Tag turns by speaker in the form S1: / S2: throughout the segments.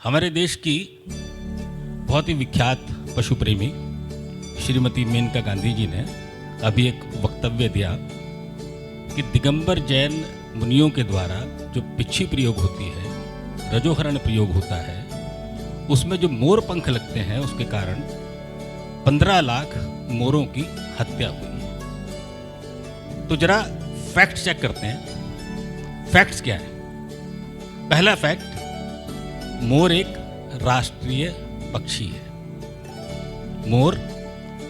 S1: हमारे देश की बहुत ही विख्यात पशु प्रेमी श्रीमती मेनका गांधी जी ने अभी एक वक्तव्य दिया कि दिगंबर जैन मुनियों के द्वारा जो पिच्छी प्रयोग होती है, रजोहरण प्रयोग होता है, उसमें जो मोर पंख लगते हैं उसके कारण 15 लाख मोरों की हत्या हुई है। तो जरा फैक्ट चेक करते हैं। फैक्ट्स क्या है? पहला फैक्ट, मोर एक राष्ट्रीय पक्षी है। मोर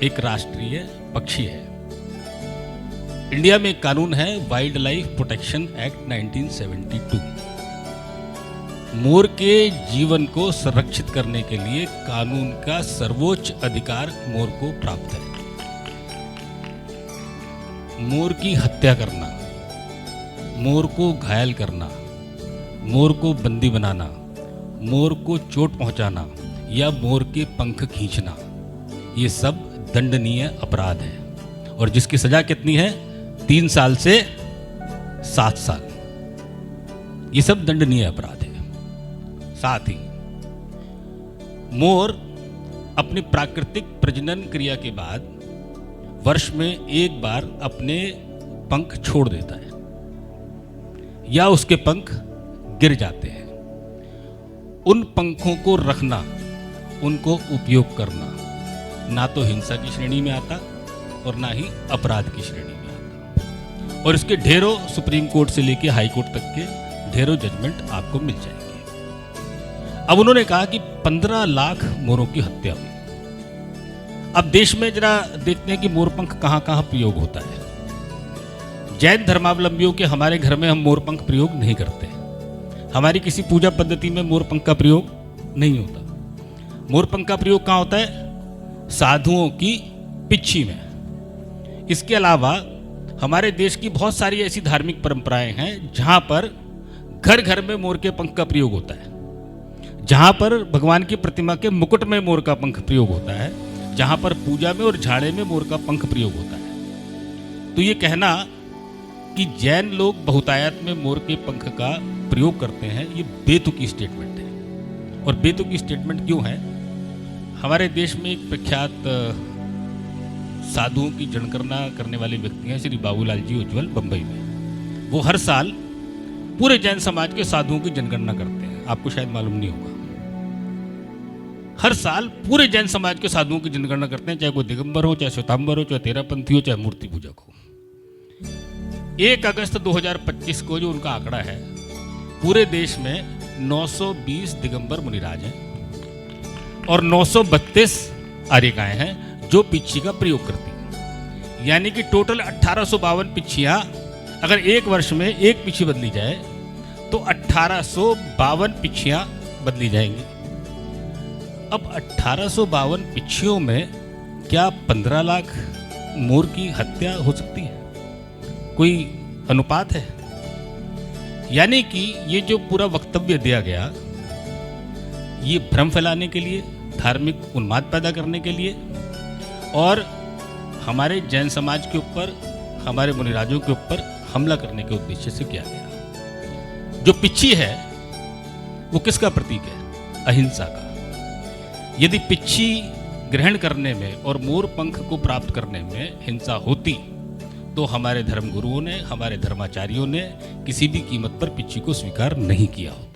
S1: एक राष्ट्रीय पक्षी है। इंडिया में एक कानून है, वाइल्ड लाइफ प्रोटेक्शन एक्ट 1972। मोर के जीवन को संरक्षित करने के लिए कानून का सर्वोच्च अधिकार मोर को प्राप्त है। मोर की हत्या करना, मोर को घायल करना, मोर को बंदी बनाना, मोर को चोट पहुंचाना या मोर के पंख खींचना, ये सब दंडनीय अपराध है। और जिसकी सजा कितनी है? 3 साल से 7 साल। ये सब दंडनीय अपराध है। साथ ही मोर अपनी प्राकृतिक प्रजनन क्रिया के बाद वर्ष में एक बार अपने पंख छोड़ देता है या उसके पंख गिर जाते हैं। उन पंखों को रखना, उनको उपयोग करना ना तो हिंसा की श्रेणी में आता और ना ही अपराध की श्रेणी में आता। और इसके ढेरों सुप्रीम कोर्ट से लेकर हाई कोर्ट तक के ढेरों जजमेंट आपको मिल जाएंगे। अब उन्होंने कहा कि 15 लाख मोरों की हत्या हुई। अब देश में जरा देखते हैं कि मोरपंख कहां कहां प्रयोग होता है। जैन धर्मावलंबियों के हमारे घर में हम मोरपंख प्रयोग नहीं करते। हमारी किसी पूजा पद्धति में मोरपंख का प्रयोग नहीं होता। मोरपंख का प्रयोग कहां होता है? साधुओं की पिच्छी में। इसके अलावा हमारे देश की बहुत सारी ऐसी धार्मिक परंपराएं हैं जहां पर घर घर में मोर के पंख का प्रयोग होता है, जहां पर भगवान की प्रतिमा के मुकुट में मोर का पंख प्रयोग होता है, जहां पर पूजा में और झाड़े में मोर का पंख प्रयोग होता है। तो ये कहना कि जैन लोग बहुतायत में मोर के पंख का प्रयोग करते हैं, ये बेतुकी स्टेटमेंट है। और बेतुकी स्टेटमेंट क्यों है? हमारे देश में एक प्रख्यात साधुओं की जनगणना करने वाले व्यक्ति हैं श्री बाबूलाल जी उज्ज्वल, बंबई में। वो हर साल पूरे जैन समाज के साधुओं की जनगणना करते हैं। आपको शायद मालूम नहीं होगा। हर साल पूरे जैन समाज के साधुओं की जनगणना करते हैं, चाहे कोई दिगंबर हो, चाहे श्वेतांबर हो, चाहे तेरापंथी हो, चाहे मूर्ति पूजक हो। 1 अगस्त 2025 को जो उनका आंकड़ा है, पूरे देश में 920 दिगंबर मुनिराज हैं और 932 आर्यिकाएं हैं जो पिच्छी का प्रयोग करती हैं। यानी कि टोटल 1852 पिच्छियां, अगर एक वर्ष में एक पिच्छी बदली जाए तो 1852 पिच्छियां बदली जाएंगी। अब 1852 पिच्छियों में क्या 15 लाख मोर की हत्या हो सकती है? कोई अनुपात है? यानी कि ये जो पूरा वक्तव्य दिया गया, ये भ्रम फैलाने के लिए, धार्मिक उन्माद पैदा करने के लिए और हमारे जैन समाज के ऊपर, हमारे मुनिराजों के ऊपर हमला करने के उद्देश्य से किया गया। जो पिच्छी है वो किसका प्रतीक है? अहिंसा का। यदि पिच्छी ग्रहण करने में और मोर पंख को प्राप्त करने में हिंसा होती तो हमारे धर्मगुरुओं ने, हमारे धर्माचार्यों ने किसी भी कीमत पर पिच्छी को स्वीकार नहीं किया होता।